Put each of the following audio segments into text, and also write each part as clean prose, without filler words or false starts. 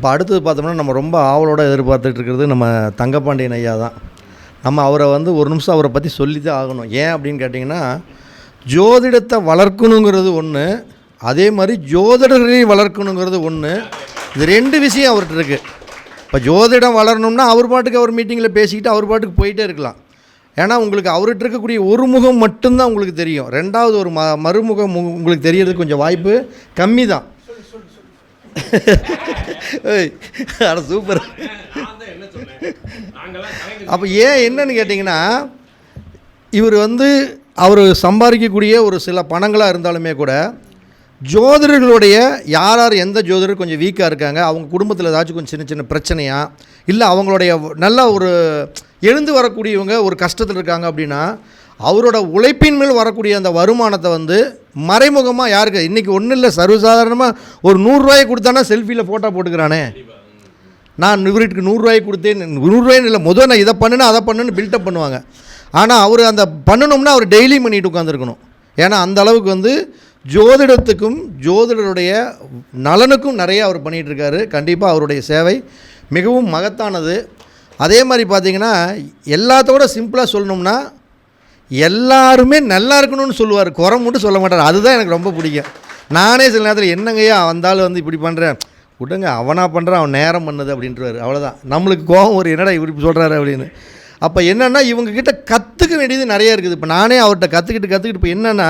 இப்போ அடுத்தது பார்த்தோம்னா நம்ம ரொம்ப ஆவலோடு எதிர்பார்த்துட்டு இருக்கிறது நம்ம தங்கப்பாண்டியன் ஐயா தான். நம்ம அவரை வந்து ஒரு நிமிஷம் அவரை பற்றி சொல்லி தான் ஆகணும். ஏன் அப்படின்னு கேட்டிங்கன்னா, ஜோதிடத்தை வளர்க்கணுங்கிறது ஒன்று, அதே மாதிரி ஜோதிடர்களையும் வளர்க்கணுங்கிறது ஒன்று. இது 2 விஷயம் அவர்கிட்ட இருக்குது. இப்போ ஜோதிடம் வளரணும்னா அவர் பாட்டுக்கு அவர் மீட்டிங்கில் பேசிக்கிட்டு அவர் பாட்டுக்கு போயிட்டே இருக்கலாம். ஏன்னா உங்களுக்கு அவர்கிட்ட இருக்கக்கூடிய ஒரு முகம் மட்டும்தான் உங்களுக்கு தெரியும். 2வது ஒரு மறுமுகம் உங்களுக்கு தெரியறதுக்கு கொஞ்சம் வாய்ப்பு கம்மி தான். சூப்பர். அப்போ ஏன் என்னன்னு கேட்டிங்கன்னா, இவர் வந்து அவர் சம்பாதிக்கக்கூடிய ஒரு சில பணங்களாக இருந்தாலுமே கூட ஜோதிடர்களுடைய யார் எந்த ஜோதிடர் கொஞ்சம் வீக்காக இருக்காங்க, அவங்க குடும்பத்தில் ஏதாச்சும் கொஞ்சம் சின்ன சின்ன பிரச்சனையா, இல்லை அவங்களுடைய நல்ல ஒரு எழுந்து வரக்கூடியவங்க ஒரு கஷ்டத்தில் இருக்காங்க அப்படின்னா, அவரோட உழைப்பின் மேல் வரக்கூடிய அந்த வருமானத்தை வந்து மறைமுகமாக யாருக்கு இன்றைக்கி ஒன்றும் இல்லை, சர்வசாதாரணமாக ஒரு 100 ரூபாயை கொடுத்தானா செல்ஃபியில் ஃபோட்டோ போட்டுக்கிறானே, நான் இவருக்கு 100 ரூபாய் கொடுத்தேன், 100 ரூபாய்னு இல்லை, முதல் நான் இதை பண்ணுன்னு அதை பண்ணுன்னு பில்டப் பண்ணுவாங்க. ஆனால் அவர் அந்த பண்ணணும்னா அவர் டெய்லியும் பண்ணிட்டு உட்காந்துருக்கணும். ஏன்னா அந்த அளவுக்கு வந்து ஜோதிடத்துக்கும் ஜோதிடருடைய நலனுக்கும் நிறைய அவர் பண்ணிகிட்ருக்காரு. கண்டிப்பாக அவருடைய சேவை மிகவும் மகத்தானது. அதே மாதிரி பார்த்திங்கன்னா, எல்லாத்தோட சிம்பிளாக சொல்லணும்னா எல்லாருமே நல்லா இருக்கணும்னு சொல்லுவார், குறை மட்டும் சொல்ல மாட்டார். அதுதான் எனக்கு ரொம்ப பிடிக்கும். நானே சில நேரத்தில் என்னங்கய்யா வந்தாலும் வந்து இப்படி பண்ணுறேன், விடுங்க அவனா பண்ணுறான், அவன் நேரம் பண்ணுது அப்படின்ட்டுருவார். அவ்வளோதான். நம்மளுக்கு கோபம் ஒரு என்னடா இவர் இப்படி சொல்கிறாரு அப்படின்னு. அப்போ என்னென்னா இவங்கக்கிட்ட கற்றுக்க வேண்டியது நிறைய இருக்குது. இப்போ நானே அவர்கிட்ட கற்றுக்கிட்டு இப்போ என்னென்னா,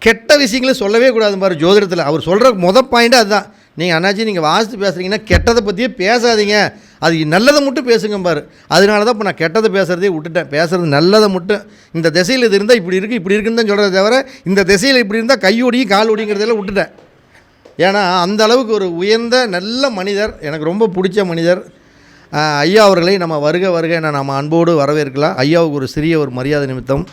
கெட்ட விஷயங்களே சொல்லவே கூடாது பாரு ஜோதிடத்தில். அவர் சொல்கிற பாயிண்ட்டு அதுதான். நீங்கள் அண்ணாச்சி நீங்கள் வாசித்து பேசுகிறீங்கன்னா கெட்டதை பற்றியே பேசாதீங்க, அது நல்லதை மட்டும் பேசுங்க பாரு. அதனால தான் இப்போ நான் கெட்டதை பேசுகிறதே விட்டுட்டேன். பேசுகிறது நல்லதை மட்டும். இந்த திசையில் இது இருந்தால் இப்படி இருக்குன்னு தான் சொல்கிறத தவிர, இந்த திசையில் இப்படி இருந்தால் கையோடியும் காலோடிங்கிறதெல்லாம் விட்டுட்டேன். ஏன்னா அந்த அளவுக்கு ஒரு உயர்ந்த நல்ல மனிதர், எனக்கு ரொம்ப பிடிச்ச மனிதர். ஐயா அவர்களை நம்ம வருக வருக என நம்ம அன்போடு வரவேற்கலாம். ஐயாவுக்கு ஒரு சிறிய ஒரு மரியாதை நிமித்தம்.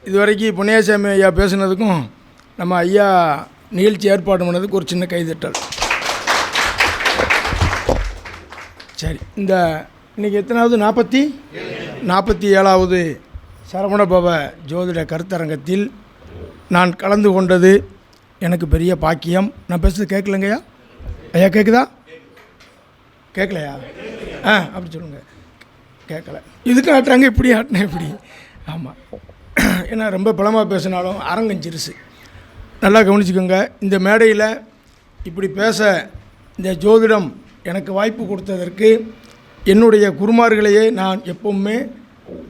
இதுவரைக்கும் பொன்னியாசாமி ஐயா பேசுனதுக்கும் நம்ம ஐயா நிகழ்ச்சி ஏற்பாடு பண்ணதுக்கு ஒரு சின்ன கைதட்டல். சரி, இந்த இன்றைக்கி எத்தனாவது 47வது சரவணபவ ஜோதிட கருத்தரங்கத்தில் நான் கலந்து கொண்டது எனக்கு பெரிய பாக்கியம். நான் பேசுறது கேட்கலங்கய்யா? ஐயா கேட்குதா? கேட்கலையா? அப்படி சொல்லுங்கள். கேட்கல. இதுக்கு ஆட்டுறாங்க, இப்படி ஆட்டினேன் இப்படி. ஆமாம், ஏன்னா ரொம்ப பலமாக பேசினாலும் அரங்கம் சிறுசு. நல்லா கவனிச்சுக்கோங்க. இந்த மேடையில் இப்படி பேச இந்த ஜோதிடம் எனக்கு வாய்ப்பு கொடுத்ததற்கு என்னுடைய குருமார்களையே நான் எப்போவுமே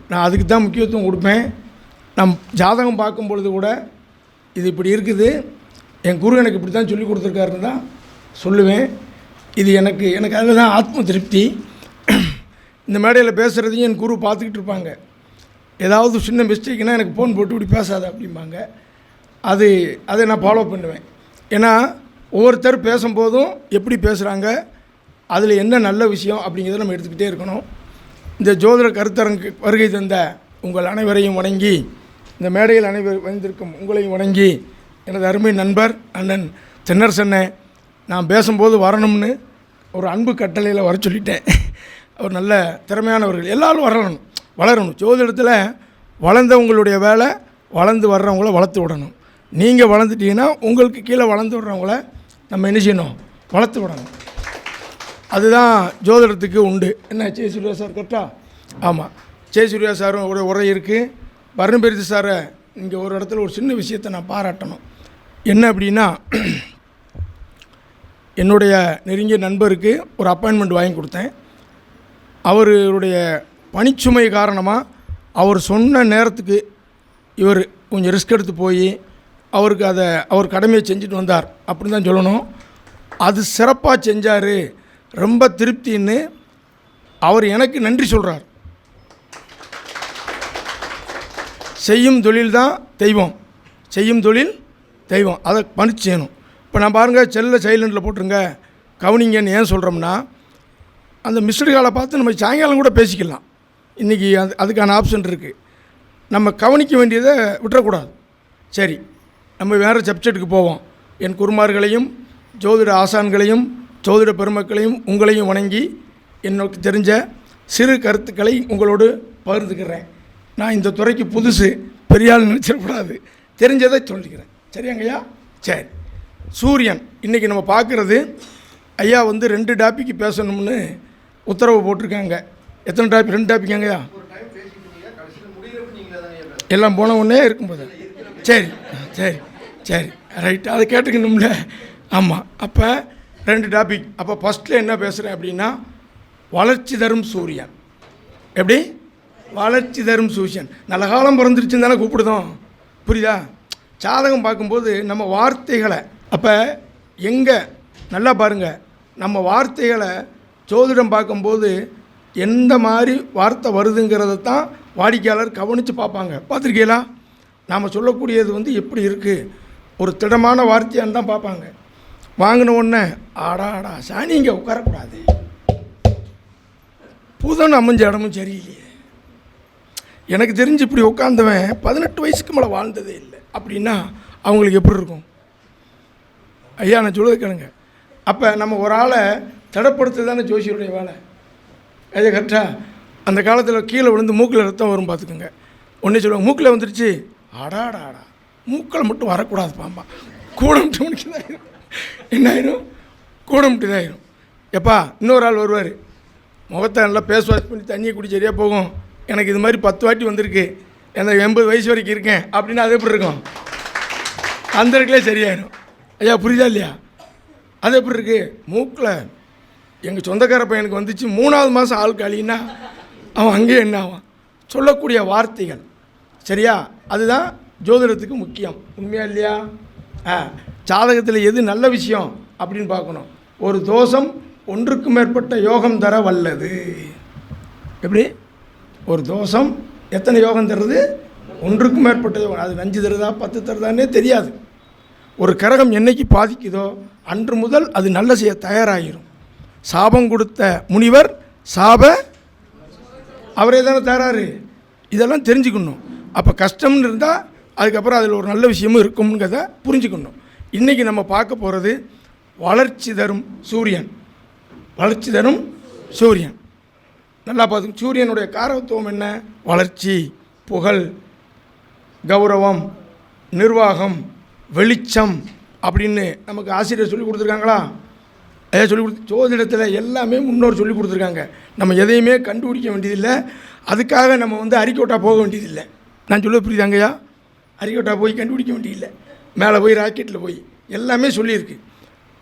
நான் அதுக்கு தான் முக்கியத்துவம் கொடுப்பேன். நம் ஜாதகம் பார்க்கும் பொழுது கூட இது இப்படி இருக்குது, என் குரு எனக்கு இப்படி தான் சொல்லி கொடுத்துருக்காருன்னு தான் சொல்லுவேன். இது எனக்கு அதில் தான் ஆத்ம திருப்தி. இந்த மேடையில் பேசுகிறதையும் என் குரு பார்த்துக்கிட்டு இருப்பாங்க. ஏதாவது சின்ன மிஸ்டேக்னால் எனக்கு ஃபோன் போட்டு இப்படி பேசாத அப்படிம்பாங்க. அதை நான் ஃபாலோ பண்ணுவேன். ஏன்னா ஒவ்வொருத்தர் பேசும்போதும் எப்படி பேசுகிறாங்க, அதில் என்ன நல்ல விஷயம் அப்படிங்கிறத நம்ம எடுத்துக்கிட்டே இருக்கணும். இந்த ஜோதிட கருத்தரங்கு வருகை தந்த உங்கள் அனைவரையும் வணங்கி, இந்த மேடையில் அனைவர் வந்திருக்கும் உங்களையும் வணங்கி, எனது அருமை நண்பர் அண்ணன் தென்னரசனை நான் பேசும்போது வரணும்னு ஒரு அன்பு கட்டளையில் வர சொல்லிட்டேன். அவர் நல்ல திறமையானவர்கள், எல்லோரும் வளரணும். ஜோதிடத்தில் வளர்ந்தவங்களுடைய வேலை வளர்ந்து வர்றவங்கள வளர்த்து விடணும். நீங்கள் வளர்ந்துட்டீங்கன்னா உங்களுக்கு கீழே வளர்ந்து விடுறவங்கள நம்ம என்ன செய்யணும்? வளர்த்து விடணும். அதுதான் ஜோதிடத்துக்கு உண்டு. என்ன சூர்யா சார் கரெக்டா? ஆமாம், சூர்யா சாரும் ஒரு உரை இருக்குது. பர்ணபெரிதி சாரை இங்கே ஒரு இடத்துல ஒரு சின்ன விஷயத்தை நான் பாராட்டணும். என்ன அப்படின்னா, என்னுடைய நெருங்கிய நண்பருக்கு ஒரு அப்பாயின்மெண்ட் வாங்கி கொடுத்தேன். அவருடைய பணிச்சுமை காரணமாக அவர் சொன்ன நேரத்துக்கு இவர் கொஞ்சம் ரிஸ்க் எடுத்து போய் அவருக்கு அவர் கடமையை செஞ்சுட்டு வந்தார் அப்படின்னு தான் சொல்லணும். அது சிறப்பாக செஞ்சார், ரொம்ப திருப்தின்னு அவர் எனக்கு நன்றி சொல்கிறார். செய்யும் தொழில் தான் தெய்வம், செய்யும் தொழில் தெய்வம், அதை பணிச்சு செய்யணும். இப்போ நான் பாருங்கள், செல்லை சைலண்டில் போட்டுருங்க கவனிங்கன்னு ஏன் சொல்கிறோம்னா, அந்த மிஸ்டு காலை பார்த்து நம்ம சாயங்காலம் கூட பேசிக்கலாம். இன்றைக்கி அதுக்கான ஆப்ஷன் இருக்குது. நம்ம கவனிக்க வேண்டியதை விட்டுறக்கூடாது. சரி, நம்ம வேறு சப்ஜெக்ட்டுக்கு போவோம். என் குருமார்களையும் ஜோதிட ஆசான்களையும் ஜோதிட பெருமக்களையும் உங்களையும் வணங்கி எனக்கு தெரிஞ்ச சிறு கருத்துக்களை உங்களோடு பகிர்ந்துக்கிறேன். நான் இந்த துறைக்கு புதுசு, பெரிய ஆள் நினச்சிடக்கூடாது, தெரிஞ்சதை சொல்லிக்கிறேன். சரியாங்கய்யா? சரி, சூரியன் இன்றைக்கி நம்ம பார்க்குறது, ஐயா வந்து 2 டாபிக் பேசணும்னு உத்தரவு போட்டிருக்காங்க. எத்தனை டாபிக்? 2 டாபிக்காங்கய்யா? எல்லாம் போன உடனே இருக்கும்போது சரி சரி சரி ரைட், அதை கேட்டுக்கணும்ல. ஆமாம், அப்போ 2 டாபிக். அப்போ ஃபஸ்ட்டில் என்ன பேசுகிறேன் அப்படின்னா, வளர்ச்சி தரும் சூரியன். எப்படி வளர்ச்சி தரும் சூரியன்? நல்ல காலம் பிறந்துருச்சுன்னு தானே கூப்பிடுதோம், புரியுதா? ஜாதகம் பார்க்கும்போது நம்ம வார்த்தைகளை, அப்போ எங்கே நல்லா பாருங்கள், நம்ம வார்த்தைகளை ஜோதிடம் பார்க்கும்போது எந்த மாதிரி வார்த்தை வருதுங்கிறத தான் வாடிக்கையாளர் கவனித்து பார்ப்பாங்க. பார்த்துருக்கீங்களா? நாம் சொல்லக்கூடியது வந்து எப்படி இருக்குது, ஒரு திடமான வார்த்தையான்னு தான் பார்ப்பாங்க. வாங்கின உடனே ஆடா சாணி இங்கே உட்காரக்கூடாது, புதன் அமைஞ்ச இடமும் சரியில்லையே, எனக்கு தெரிஞ்சு இப்படி உட்காந்தவன் 18 வயசுக்கு மேலே வாழ்ந்ததே இல்லை அப்படின்னா அவங்களுக்கு எப்படி இருக்கும்? ஐயா நான் சொல்லுறது கேளுங்க. அப்போ நம்ம ஒரு ஆளை தடப்படுத்து தானே ஜோசியருடைய வேலை. ஐயா கரெக்டாக அந்த காலத்தில் கீழே விழுந்து மூக்கில் ரத்தம் வரும் பார்த்துக்குங்க. ஒன்றே சொல்லுவாங்க, மூக்கில் வந்துருச்சு, ஆடா மூக்கில் மட்டும் வரக்கூடாது பாம்பா, கூட மட்டும் முடிக்கதாயிரும். என்ன ஆயிரும்? கூட மட்டும் இதாயிரும். எப்பா இன்னொரு ஆள் வருவார், முகத்தை நல்லா பேஸ் வாஷ் பண்ணி தண்ணியை குடி சரியாக போகும், எனக்கு இது மாதிரி 10 வாட்டி வந்திருக்கு, எனக்கு 80 வயசு வரைக்கும் இருக்கேன் அப்படின்னு அது எப்படி இருக்கும்? அந்த இடத்துலேயே சரியாயிடும். ஐயா புரியுதா இல்லையா? அது எப்படி இருக்குது? மூக்கில் எங்கள் சொந்தக்கார பையனுக்கு வந்துச்சு, 3வது மாதம் ஆள் காலின்னா அவன் அங்கேயே என்ன ஆவான்? சொல்லக்கூடிய வார்த்தைகள் சரியா? அதுதான் ஜோதிடத்துக்கு முக்கியம். உண்மையா இல்லையா? ஜாதகத்தில் எது நல்ல விஷயம் அப்படின்னு பார்க்கணும். ஒரு தோஷம் 1க்கு மேற்பட்ட யோகம் தர வல்லது. எப்படி? ஒரு தோஷம் எத்தனை யோகம் தருது? 1க்கு மேற்பட்ட யோகம். அது 5 தருதா 10 தருதான்னே தெரியாது. ஒரு கிரகம் என்னைக்கு பாதிக்குதோ அன்று முதல் அது நல்ல செய்ய தயாராகிடும். சாபம் கொடுத்த முனிவர் அவரே தானே தராரு. இதெல்லாம் தெரிஞ்சுக்கணும். அப்போ கஷ்டம்னு இருந்தால் அதுக்கப்புறம் அதில் ஒரு நல்ல விஷயமும் இருக்கும்ங்கிறத புரிஞ்சுக்கணும். இன்றைக்கி நம்ம பார்க்க போகிறது வளர்ச்சி தரும் சூரியன். வளர்ச்சி தரும் சூரியன் நல்லா பார்த்துங்க. சூரியனுடைய காரகத்துவம் என்ன? வளர்ச்சி, புகழ், கௌரவம், நிர்வாகம், வெளிச்சம் அப்படின்னு நமக்கு ஆசிரியர் சொல்லி கொடுத்துருக்காங்களா? ஐயா சொல்லி கொடுத்து, ஜோதிடத்தில் எல்லாமே முன்னோர் சொல்லி கொடுத்துருக்காங்க. நம்ம எதையுமே கண்டுபிடிக்க வேண்டியதில்லை. அதுக்காக நம்ம வந்து அரிக்கோட்டா போக வேண்டியதில்லை. நான் சொல்ல புரியுதாங்கய்யா? அரிக்கோட்டா போய் கண்டுபிடிக்க வேண்டியதில்லை. மேலே போய் ராக்கெட்டில் போய் எல்லாமே சொல்லியிருக்கு.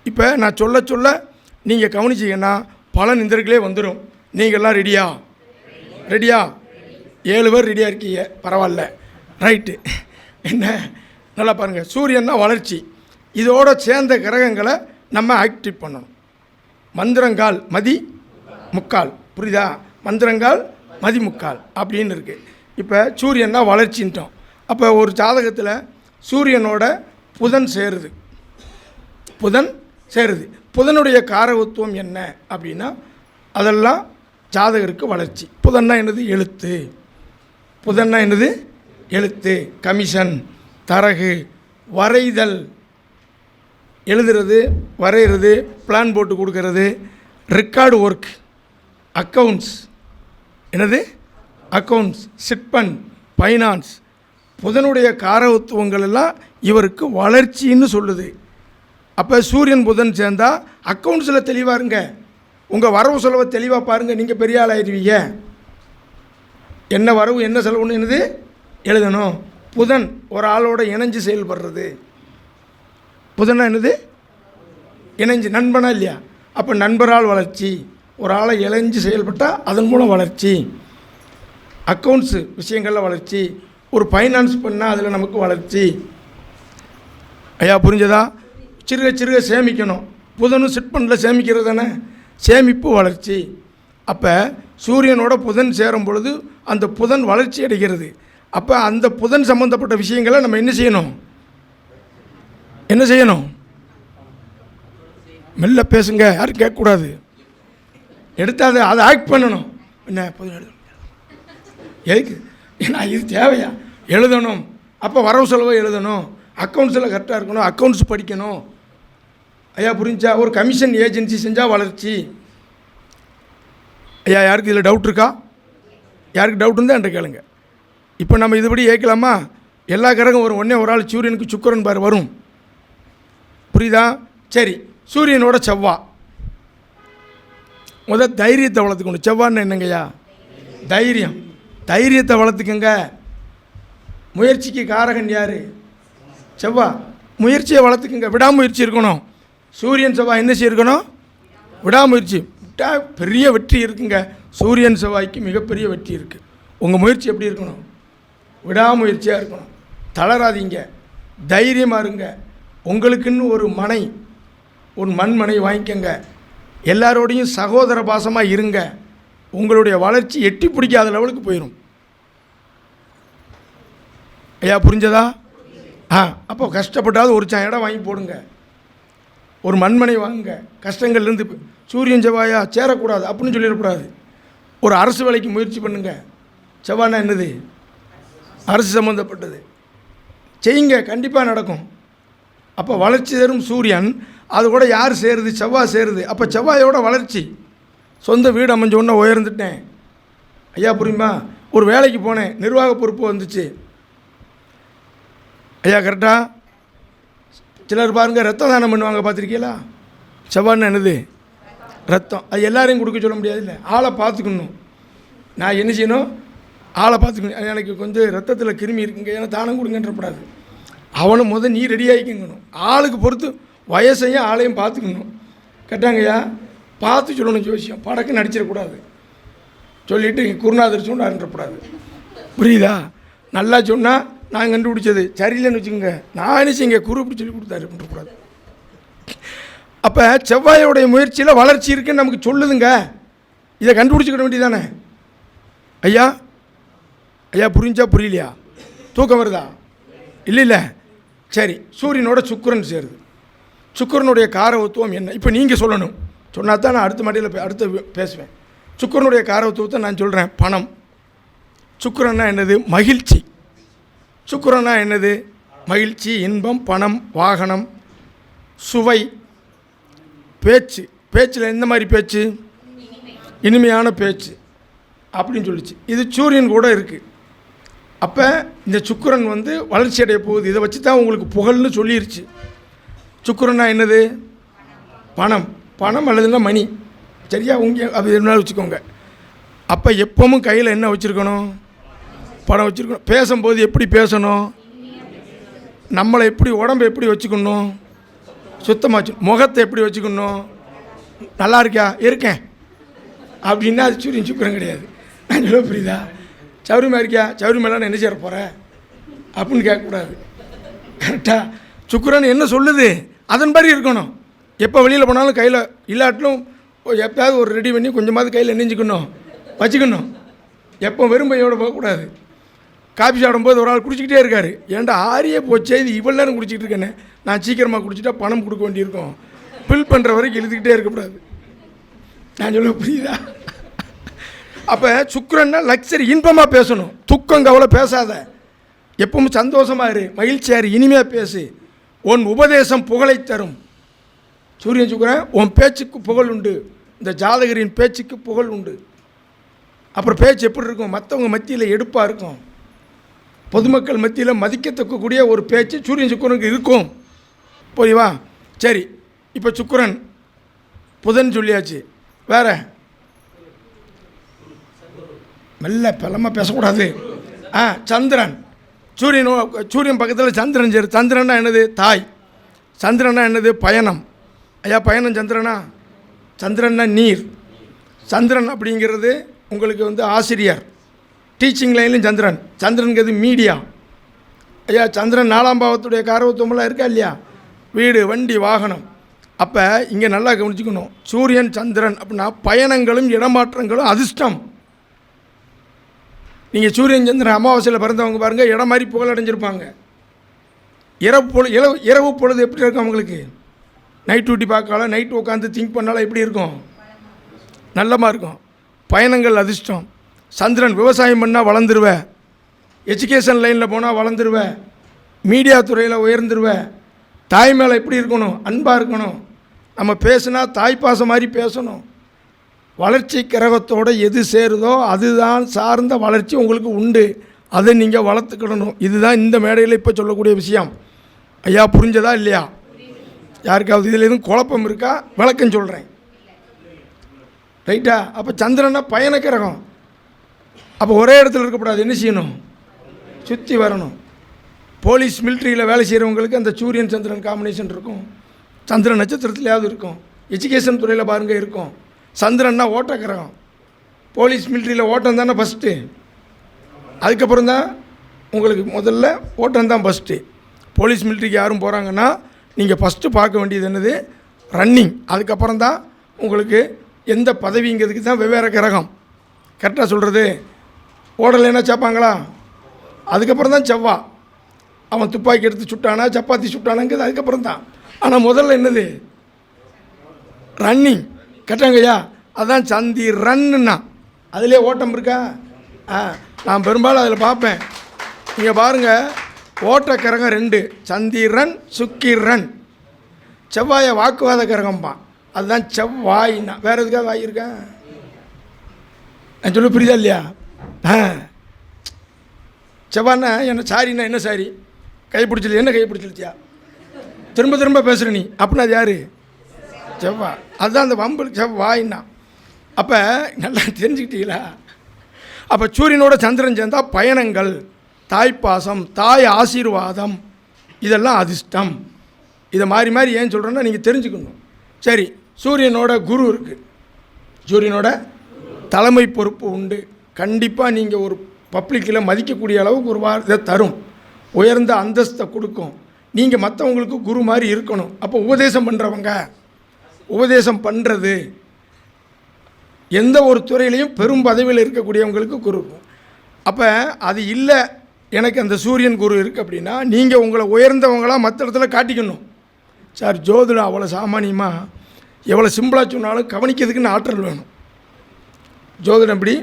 இப்போ நான் சொல்ல நீங்கள் கவனிச்சிங்கன்னா பலன் இந்தர்களே வந்துடும். நீங்கள்லாம் ரெடியா? 7 பேர் ரெடியாக இருக்கீங்க, பரவாயில்ல, ரைட்டு. என்ன நல்லா பாருங்கள், சூரியன்னா வளர்ச்சி, இதோடு சேர்ந்த கிரகங்களை நம்ம ஆக்டிவ் பண்ணணும். மந்திரங்கால் மதி முக்கால், புரியுதா? மந்திரங்கால் மதி முக்கால் அப்படின்னு இருக்குது. இப்போ சூரியன்னா வளர்ச்சின்ட்டோம். அப்போ ஒரு ஜாதகத்தில் சூரியனோட புதன் சேருது. புதனுடைய காரகத்துவம் என்ன அப்படின்னா அதெல்லாம் ஜாதகருக்கு வளர்ச்சி. புதன்னா என்னது? எழுத்து. புதன்னா என்னது? எழுத்து, கமிஷன், தரகு, வரைதல், எழுதுறது, வரைகிறது, பிளான் போட்டு கொடுக்கறது, ரெக்கார்டு ஒர்க், அக்கௌண்ட்ஸ், என்னது அக்கௌண்ட்ஸ், சிட்பன், ஃபைனான்ஸ். புதனுடைய காரகத்துவங்கள் எல்லாம் இவருக்கு வளர்ச்சின்னு சொல்லுது. அப்போ சூரியன் புதன் சேர்ந்தால் அக்கௌண்ட்ஸில் தெளிவாக இருங்க. உங்கள் வரவு செலவை தெளிவாக பாருங்கள், நீங்கள் பெரிய ஆள் ஆயிடுவீங்க. என்ன வரவு என்ன செலவுன்னு என்னது எழுதணும். புதன் ஒரு ஆளோட இணைஞ்சு செயல்படுறது. புதனா என்னது? இணைஞ்சு, நண்பனா இல்லையா? அப்போ நண்பரால் வளர்ச்சி. ஒரு ஆளை இணைஞ்சு செயல்பட்டால் அதன் மூலம் வளர்ச்சி. அக்கௌண்ட்ஸு விஷயங்களில் வளர்ச்சி. ஒரு ஃபைனான்ஸ் பண்ணால் அதில் நமக்கு வளர்ச்சி. ஐயா புரிஞ்சதா? சிறுக சேமிக்கணும். புதனும் சிட்பண்டில் சேமிக்கிறது தானே, சேமிப்பு வளர்ச்சி. அப்போ சூரியனோட புதன் சேரும் பொழுது அந்த புதன் வளர்ச்சி அடைகிறது. அப்போ அந்த புதன் சம்மந்தப்பட்ட விஷயங்களை நம்ம என்ன செய்யணும்? மெல்ல பேசுங்க, யாரும் கேட்கக்கூடாது. எடுத்தால் அதை ஆக்ட் பண்ணணும். என்ன புதன் எதுக்கு? ஏன்னா இது தேவையா? எழுதணும். அப்போ வரவு செலவை எழுதணும், அக்கௌண்ட்ஸில் கரெக்டாக இருக்கணும், அக்கௌண்ட்ஸ் படிக்கணும். ஐயா புரிஞ்சா? ஒரு கமிஷன் ஏஜென்சி செஞ்சால் வளர்ச்சி. ஐயா யாருக்கு இதில் டவுட் இருக்கா? யாருக்கு டவுட் இருந்தால் என்கிட்ட கேளுங்க. இப்போ நம்ம இதுபடி ஏற்கலாமா? எல்லா கிரகம் வரும். ஒன்றே ஒரு ஆள் சூரியனுக்கு சுக்கிரன் பாரு வரும். புரியுதா? சரி, சூரியனோட செவ்வாய். முதல் தைரியத்தை வளர்த்துக்கணும். செவ்வான்னு என்னங்கய்யா? தைரியம். தைரியத்தை வளர்த்துக்கங்க. முயற்சிக்கு காரகன் யார்? செவ்வாய். முயற்சியை வளர்த்துக்குங்க. விடாமுயற்சி இருக்கணும். சூரியன் செவ்வாய் என்ன செய்யணும்? விடாமுயற்சி. விட்டால் பெரிய வெற்றி இருக்குங்க. சூரியன் செவ்வாய்க்கு மிகப்பெரிய வெற்றி இருக்குது. உங்கள் முயற்சி எப்படி இருக்கணும்? விடாமுயற்சியாக இருக்கணும். தளராதீங்க, தைரியமாக இருங்க. உங்களுக்குன்னு ஒரு மண்மனை வாங்கிக்கங்க. எல்லாரோடையும் சகோதர பாசமாக இருங்க. உங்களுடைய வளர்ச்சி எட்டி பிடிக்காத லெவலுக்கு போயிடும். ஐயா புரிஞ்சதா? அப்போ கஷ்டப்பட்டாவது ஒரு இடம் வாங்கி போடுங்க, ஒரு மண்மனை வாங்குங்க. கஷ்டங்கள்லேருந்து சூரியன் செவ்வாயா சேரக்கூடாது அப்படின்னு சொல்லிடக்கூடாது. ஒரு அரசு வேலைக்கு முயற்சி பண்ணுங்க. செவ்வாய்னா என்னது? அரசு சம்மந்தப்பட்டது. செய்யுங்க, கண்டிப்பாக நடக்கும். அப்போ வளர்ச்சி தரும் சூரியன், அது கூட யார் சேருது? செவ்வாய் சேருது. அப்போ செவ்வாயோட வளர்ச்சி. சொந்த வீடு அமைஞ்சோன்னா உயர்ந்துட்டேன். ஐயா புரியுமா? ஒரு வேலைக்கு போனேன், நிர்வாக பொறுப்பு வந்துச்சு. ஐயா கரெக்டாக? சிலர் பாருங்கள் ரத்த தானம் பண்ணுவாங்க, பார்த்துருக்கீங்களா? செவ்வாய்னா என்னது? ரத்தம். அது எல்லாரையும் கொடுக்க சொல்ல முடியாது. இல்லை, ஆளை பார்த்துக்கணும். நான் என்ன செய்யணும்? ஆளை பார்த்துக்கணும். எனக்கு கொஞ்சம் ரத்தத்தில் கிருமி இருக்குங்க, ஏன்னா தானம் கொடுங்கன்றப்படாது. அவனும் நீ ரெடி ஆகிக்கணும். ஆளுக்கு பொறுத்து வயசையும் ஆளையும் பார்த்துக்கணும். கரெக்டாங்கய்யா? பார்த்து சொல்லணும். ஜோசியம் படக்குன்னு நடிச்சிடக்கூடாது. சொல்லிவிட்டு குருநாதர் சொன்னார்ன்றப்படாது. புரியுதா? நல்லா சொன்னால் நான் கண்டுபிடிச்சது சரியில்லைன்னு வச்சுக்கோங்க, நான் என்ன செய்யுங்க குரு இப்படி சொல்லி கொடுத்தாருன்றக்கூடாது. அப்போ செவ்வாயோடைய முயற்சியில் வளர்ச்சி இருக்குன்னு நமக்கு சொல்லுதுங்க. இதை கண்டுபிடிச்சிக்கிட வேண்டியதானே? ஐயா ஐயா புரிஞ்சா புரியலையா? தூக்கம் வருதா? இல்லை. சரி, சூரியனோட சுக்கிரன் சேருது. சுக்கிரனுடைய காரவத்துவம் என்ன? இப்போ நீங்கள் சொல்லணும். சொன்னால் தான் நான் அடுத்த மாட்டியில் அடுத்து பேசுவேன். சுக்கிரனுடைய காரவத்துவத்தை நான் சொல்கிறேன். பணம். சுக்கிரன்னா என்னது? மகிழ்ச்சி. சுக்கிரன்னா என்னது? மகிழ்ச்சி, இன்பம், பணம், வாகனம், சுவை, பேச்சு. பேச்சில் எந்த மாதிரி பேச்சு? இனிமையான பேச்சு அப்படின்னு சொல்லிச்சு. இது சூரியன் கூட இருக்குது. அப்போ இந்த சுக்கிரன் வளர்ச்சி அடைய போகுது. இதை வச்சு தான் உங்களுக்கு புகழ்னு சொல்லிருச்சு. சுக்கிரன்னா என்னது? பணம். பணம் அல்லதுன்னா மணி. சரியா? அது என்ன வச்சுக்கோங்க. அப்போ எப்பவும் கையில் என்ன வச்சுருக்கணும்? பணம் வச்சுருக்கணும். பேசும்போது எப்படி பேசணும்? நம்மளை எப்படி, உடம்பை எப்படி வச்சுக்கணும்? சுத்தமாக முகத்தை எப்படி வச்சுக்கணும்? நல்லா இருக்கியா? இருக்கேன் அப்படின்னா அது சூரியன் சுக்கிரன் கிடையாது. நான் சொல்ல புரியுதா? சௌரியமாக இருக்கியா? சௌரியமெல்லாம் என்ன செய்ய போகிறேன் அப்படின்னு கேட்கக்கூடாது. கரெக்டாக? சுக்கிரன் என்ன சொல்லுது அதன் மாதிரி இருக்கணும். எப்போ வெளியில் போனாலும் கையில் இல்லாட்டிலும் எப்போயாவது ஒரு ரெடி பண்ணி கொஞ்சமாவது கையில் நெஞ்சிக்கணும், வச்சுக்கணும். எப்போ வெறும் பையோடு போகக்கூடாது. காஃபி சாப்பிடும்போது ஒரு ஆள் குடிச்சிக்கிட்டே இருக்கார். ஏன்டா ஆரியே போச்சே, இது இவ்வளோ நேரம் குடிச்சிக்கிட்டு இருக்கேன்னு. நான் சீக்கிரமாக குடிச்சிட்டா பணம் கொடுக்க வேண்டியிருக்கும். பில் பண்ணுற வரைக்கும் எழுதிக்கிட்டே இருக்கக்கூடாது. நான் சொல்ல புரியுதா? அப்போ சுக்கிரன்னா லக்ஸரி, இன்பமாக பேசணும். துக்கம் கவலை பேசாத. எப்பவும் சந்தோஷமாக இரு, மகிழ்ச்சியாக இரு, இனிமையாக பேசு. உன் உபதேசம் புகழை தரும். சூரியன் சுக்கிரன் உன் பேச்சுக்கு புகழ் உண்டு. இந்த ஜாதகரின் பேச்சுக்கு புகழ் உண்டு. அப்புறம் பேச்சு எப்படி இருக்கும்? மற்றவங்க மத்தியில் எடுப்பாக இருக்கும். பொதுமக்கள் மத்தியில் மதிக்கத்தக்கக்கூடிய ஒரு பேச்சு சூரியன் சுக்கிரனுக்கு இருக்கும். புரியுவா? சரி, இப்போ சுக்கிரன் புதன் சொல்லியாச்சு. வேறு மெல்ல பலமாக பேசக்கூடாது. சந்திரன். சூரியன் பக்கத்தில் சந்திரன் சேரு. சந்திரன்னா என்னது? தாய். சந்திரனா என்னது? பயணம். ஐயா பயணம் சந்திரனா? சந்திரன்னா நீர். சந்திரன் அப்படிங்கிறது உங்களுக்கு ஆசிரியர், டீச்சிங் லைன்லையும் சந்திரன். சந்திரனுங்கிறது மீடியா. ஐயா சந்திரன் 4ஆம் பாவத்துடைய காரவத்துவமெல்லாம் இருக்கா இல்லையா? வீடு, வண்டி, வாகனம். அப்போ இங்கே நல்லா கவனிச்சுக்கணும். சூரியன் சந்திரன் அப்படின்னா பயணங்களும் இடமாற்றங்களும் அதிர்ஷ்டம். நீங்கள் சூரியன் சந்திரன் அமாவாசையில் பிறந்தவங்க பாருங்கள் இடம் மாதிரி புகழ் அடைஞ்சிருப்பாங்க. இரவு பொழுது எப்படி இருக்கும் அவங்களுக்கு? நைட் டியூட்டி பார்க்கலாம், நைட்டு உட்காந்து திங்க் பண்ணாலும் எப்படி இருக்கும்? நல்லமாக இருக்கும். பயணங்கள் அதிர்ஷ்டம். சந்திரன் விவசாயம் பண்ணால் வளர்ந்துருவேன், எஜுகேஷன் லைனில் போனால் வளர்ந்துருவேன், மீடியா துறையில் உயர்ந்துருவேன். தாய் மேலே எப்படி இருக்கணும்? அன்பாக இருக்கணும். நம்ம பேசுனா தாய்ப்பாசம் மாதிரி பேசணும். வளர்ச்சி கிரகத்தோடு எது சேருதோ அதுதான் சார்ந்த வளர்ச்சி உங்களுக்கு உண்டு. அதை நீங்கள் வளர்த்துக்கிடணும். இதுதான் இந்த மேடையில் இப்போ சொல்லக்கூடிய விஷயம். ஐயா புரிஞ்சதா இல்லையா? யாருக்காவது இதில் எதுவும் குழப்பம் இருக்கா? விளக்கம் சொல்கிறேன். ரைட்டா? அப்போ சந்திரனா பயண கிரகம். அப்போ ஒரே இடத்துல இருக்கக்கூடாது. என்ன செய்யணும்? சுற்றி வரணும். போலீஸ் மிலிட்ரியில் வேலை செய்கிறவங்களுக்கு அந்த சூரியன் சந்திரன் காம்பினேஷன் இருக்கும். சந்திரன் நட்சத்திரத்துலையாவது இருக்கும். எஜுகேஷன் துறையில் பாருங்கள் இருக்கும். சந்திரன்னா ஓட்ட கிரகம். போலீஸ் மிலிட்ரியில் ஓட்டம் தானே ஃபஸ்ட்டு. அதுக்கப்புறம் தான் உங்களுக்கு முதல்ல ஓட்டம் தான் ஃபஸ்ட்டு. போலீஸ் மிலிட்ரிக்கு யாரும் போகிறாங்கன்னா நீங்கள் ஃபஸ்ட்டு பார்க்க வேண்டியது என்னது? ரன்னிங். அதுக்கப்புறம் தான் உங்களுக்கு எந்த பதவிங்கிறதுக்கு தான் வெவ்வேறு கிரகம். கரெக்டாக சொல்கிறது? ஓடலைன்னா சேர்ப்பாங்களா? அதுக்கப்புறம் தான் செவ்வா. அவன் துப்பாக்கி எடுத்து சுட்டானா சப்பாத்தி சுட்டானாங்கிறது அதுக்கப்புறம் தான். ஆனால் முதல்ல என்னது? ரன்னிங். கரெக்டாங்கய்யா? அதான் சந்திரன்னா. அதிலே ஓட்டம் இருக்கா? நான் பெரும்பாலும் அதில் பார்ப்பேன். நீங்கள் பாருங்கள், ஓட்ட கிரகம் 2, சந்திரன் சுக்கிரன். செவ்வாயை வாக்குவாத கிரகம்பான். அதுதான் செவ்வாயின்னா. வேறு எதுக்காக வாய் இருக்கா? நான் சொல்ல புரியுதா இல்லையா? செவ்வாய்னா என்ன? சாரின்னா என்ன சாரி? கை பிடிச்சல. என்ன கை பிடிச்சிருச்சியா? திரும்ப திரும்ப பேசுகிற நீ. அப்படின்னா அது யார்? செவ்வாய். அதுதான் அந்த வம்பு செவ்வாயின்னா. அப்போ நல்லா தெரிஞ்சுக்கிட்டீங்களா? அப்போ சூரியனோட சந்திரன் சேர்ந்தால் பயணங்கள், தாய்ப்பாசம், தாய் ஆசீர்வாதம், இதெல்லாம் அதிர்ஷ்டம். இதை மாறி மாறி ஏன் சொல்கிறேன்னா நீங்கள் தெரிஞ்சுக்கணும். சரி, சூரியனோட குரு இருக்குது. சூரியனோட தலைமை பொறுப்பு உண்டு. கண்டிப்பாக நீங்கள் ஒரு பப்ளிக்கில் மதிக்கக்கூடிய அளவுக்கு ஒரு இதை தரும், உயர்ந்த அந்தஸ்தை கொடுக்கும். நீங்கள் மற்றவங்களுக்கு குரு மாதிரி இருக்கணும். அப்போ உபதேசம் பண்ணுறவங்க, உபதேசம் பண்ணுறது, எந்த ஒரு துறையிலையும் பெரும் பதவியில் இருக்கக்கூடியவங்களுக்கு குரு. அப்போ அது இல்லை, எனக்கு அந்த சூரியன் குரு இருக்குது அப்படின்னா நீங்கள் உங்களை உயர்ந்தவங்களாக மற்ற இடத்துல காட்டிக்கணும். சார் ஜோதிடம் அவ்வளோ சாமானியமாக எவ்வளோ சிம்பிளாக சொன்னாலும் கவனிக்கிறதுக்குன்னு ஆற்றல் வேணும். ஜோதிடம் எப்படி?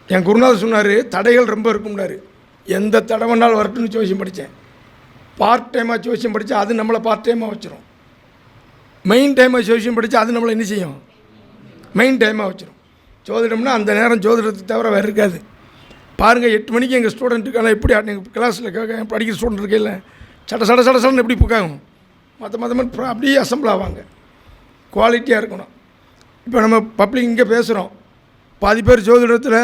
என் குருநாதர் சொன்னார், தடைகள் ரொம்ப இருக்கும்னாரு. எந்த தடை வேணாலும் வரட்டும்னு ஜோசியம் படித்தேன். பார்ட் டைமாக ஜோசியம் படித்தா அது நம்மளை பார்ட் டைமாக வச்சிடும். மெயின் டைமாக ஜோசியம் படித்தா அது நம்மளை என்ன செய்யும்? மெயின் டைமாக வச்சிடும். ஜோதிடம்னா அந்த நேரம் ஜோதிடத்தை தவிர வேறு இருக்காது. பாருங்கள், 8 மணிக்கு எங்கள் ஸ்டூடெண்ட்டுக்கெல்லாம் எப்படி எங்கள் கிளாஸில் படிக்கிற ஸ்டூடெண்ட் இருக்கையில் சடன்னு எப்படி புக்காகும், மற்ற அப்படியே அசம்பிள் ஆவாங்க. குவாலிட்டியாக இருக்கணும். இப்போ நம்ம பப்ளிக் இங்கே பேசுகிறோம், பாதி பேர் ஜோதிடத்தில்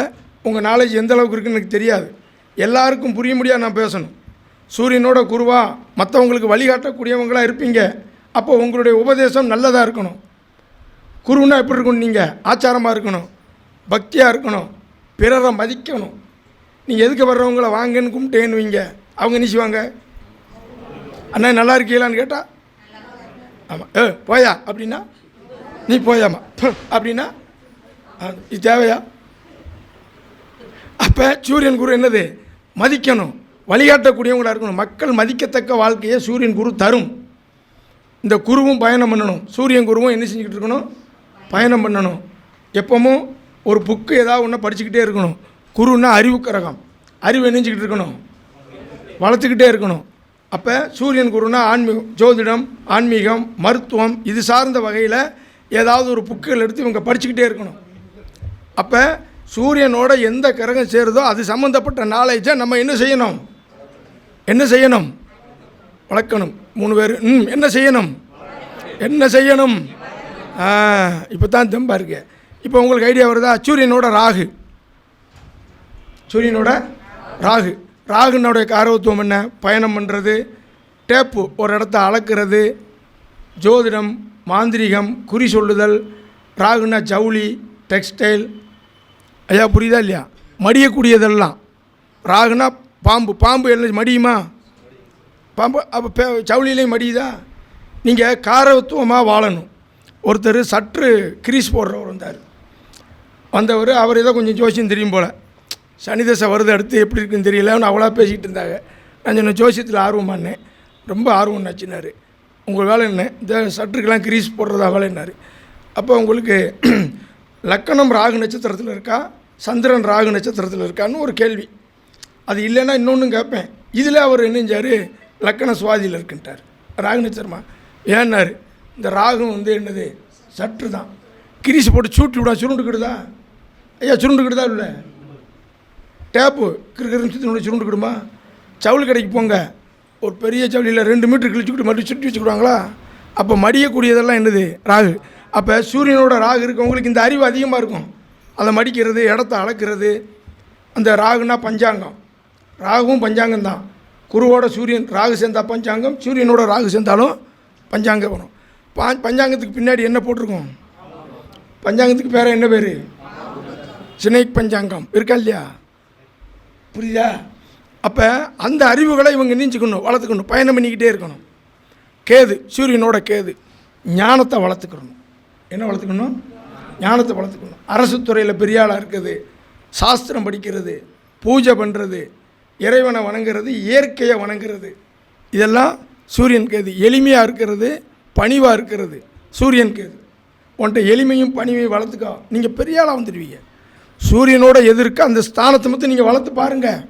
உங்கள் நாலேஜ் எந்த அளவுக்கு இருக்குன்னு எனக்கு தெரியாது. எல்லாருக்கும் புரிய முடியாது நான் பேசணும். சூரியனோட குருவா மற்றவங்களுக்கு வழிகாட்டக்கூடியவங்களாக இருப்பீங்க. அப்போ உங்களுடைய உபதேசம் நல்லதாக இருக்கணும். குருன்னா எப்படி இருக்கணும்? நீங்கள் ஆச்சாரமாக இருக்கணும், பக்தியாக இருக்கணும், பிறரை மதிக்கணும். நீங்கள் எதுக்கு வர்றவங்கள வாங்கன்னு கும்பிட்டேன்னு வைங்க, அவங்க என்ன செய்வாங்க? அண்ணா நல்லா இருக்கீங்களான்னு கேட்டால் ஆமாம், போயா அப்படின்னா நீ போயாமா அப்படின்னா இது தேவையா? அப்போ சூரியன் குரு என்னது? மதிக்கணும், வழிகாட்டக்கூடியவங்களாக இருக்கணும். மக்கள் மதிக்கத்தக்க வாழ்க்கையை சூரியன் குரு தரும். இந்த குருவும் பயணம் பண்ணணும். சூரியன் குருவும் என்ன செஞ்சுக்கிட்டு இருக்கணும்? பயணம் பண்ணணும். எப்பவும் ஒரு புக்கு ஏதாவது ஒன்று படிச்சுக்கிட்டே இருக்கணும். குருன்னா அறிவு கரகம். அறிவு நினைஞ்சிக்கிட்டு இருக்கணும், வளர்த்துக்கிட்டே இருக்கணும். அப்போ சூரியன் குருன்னா ஆன்மீகம், ஜோதிடம், ஆன்மீகம், மருத்துவம், இது சார்ந்த வகையில் ஏதாவது ஒரு புக்குகள் எடுத்து இவங்க படிச்சுக்கிட்டே இருக்கணும். அப்போ சூரியனோட எந்த கிரகம் சேருதோ அது சம்மந்தப்பட்ட நாலேஜை நம்ம என்ன செய்யணும்? வளர்க்கணும். 3 பேர் என்ன செய்யணும்? இப்போ தான் தெம்பா இருக்கு. இப்போ உங்களுக்கு ஐடியா வருதா? சூரியனோட ராகுனுடைய காரகத்துவம் என்ன? பயணம் பண்ணுறது, டேப்பு ஒரு இடத்த அளக்கிறது, ஜோதிடம், மாந்திரிகம், குறி சொல்லுதல். ராகுனா ஜவுளி, டெக்ஸ்டைல். ஐயா புரியுதா இல்லையா? மடியக்கூடியதெல்லாம். ராகுனா பாம்பு எல்லாம் மடியுமா? பாம்பு அப்போ ஜவுளியிலையும் மடியுதா? நீங்கள் காரகத்துவமாக வாழணும். ஒருத்தர் சற்று கிரீஸ் போடுறவர் வந்தவர். அவர் ஏதோ கொஞ்சம் ஜோசியம் தெரியும் போல். சனி தசை வருது அடுத்து எப்படி இருக்குன்னு தெரியலன்னு அவ்வளோ பேசிக்கிட்டு இருந்தாங்க. நான் சொன்ன ஜோசியத்தில் ஆர்வமானேன், ரொம்ப ஆர்வம் நச்சுனார். உங்கள் வேலை என்ன, இந்த சட்டுக்கெல்லாம் கிரீஸ் போடுறதா வேலைன்னாரு. அப்போ உங்களுக்கு லக்கணம் ராகு நட்சத்திரத்தில் இருக்கா, சந்திரன் ராகு நட்சத்திரத்தில் இருக்கான்னு ஒரு கேள்வி. அது இல்லைன்னா இன்னொன்று கேட்பேன். இதில் அவர் என்ன செஞ்சார், லக்கண சுவாதியில் இருக்குன்ட்டார். ராகு நட்சத்திரமா ஏன்னாரு, இந்த ராகு வந்து என்னது சற்று தான் கிரீஸ் போட்டு சூட்டி விடா, சுருண்டுக்கிடுதா ஐயா, சுருண்டுக்கிடுதா இல்லை டேப்பு கிருக்கிருன்னு சுருண்டுக்கிடுமா. ஜவுளி கடைக்கு போங்க, ஒரு பெரிய ஜவுளியில் 2 மீட்டர் கிழிச்சுக்கிட்டு மறுபடியும் சுட்டி வச்சுக்கிடுவாங்களா, அப்போ மடியக்கூடியதெல்லாம் என்னது ராகு. அப்போ சூரியனோட ராகு இருக்கவங்களுக்கு இந்த அறிவு அதிகமாக இருக்கும். அதை மடிக்கிறது, இடத்த அளக்கிறது. அந்த ராகுனா பஞ்சாங்கம், ராகுவும் பஞ்சாங்கம் தான். குருவோட சூரியன் ராகு சேர்ந்தால் பஞ்சாங்கம், சூரியனோட ராகு சேர்ந்தாலும் பஞ்சாங்கம் வரும். பஞ்சாங்கத்துக்கு பின்னாடி என்ன போட்டிருக்கோம், பஞ்சாங்கத்துக்கு பேர் என்ன பேர், சினைக் பஞ்சாங்கம் இருக்கா இல்லையா, புரியுதா? அப்போ அந்த அறிவுகளை இவங்க நீஞ்சிக்கணும், வளர்த்துக்கணும், பயணம் பண்ணிக்கிட்டே இருக்கணும். கேது, சூரியனோட கேது ஞானத்தை வளர்த்துக்கணும். என்ன வளர்த்துக்கணும், ஞானத்தை வளர்த்துக்கணும். அரசு துறையில் பெரிய ஆளாக இருக்குது, சாஸ்திரம் படிக்கிறது, பூஜை பண்ணுறது, இறைவனை வணங்குறது, இயற்கையை வணங்குறது, இதெல்லாம் சூரியன் கேது. எளிமையாக இருக்கிறது, பணிவாக இருக்கிறது சூரியன் கேது. உன்ட்ட எளிமையும் பணிவையும் வளர்த்துக்கோ, நீங்கள் பெரிய ஆளாக வந்துடுவீங்க. சூரியனோட எதிர்க்க அந்த ஸ்தானத்தை மட்டும் நீங்கள் வளர்த்து பாருங்கள்.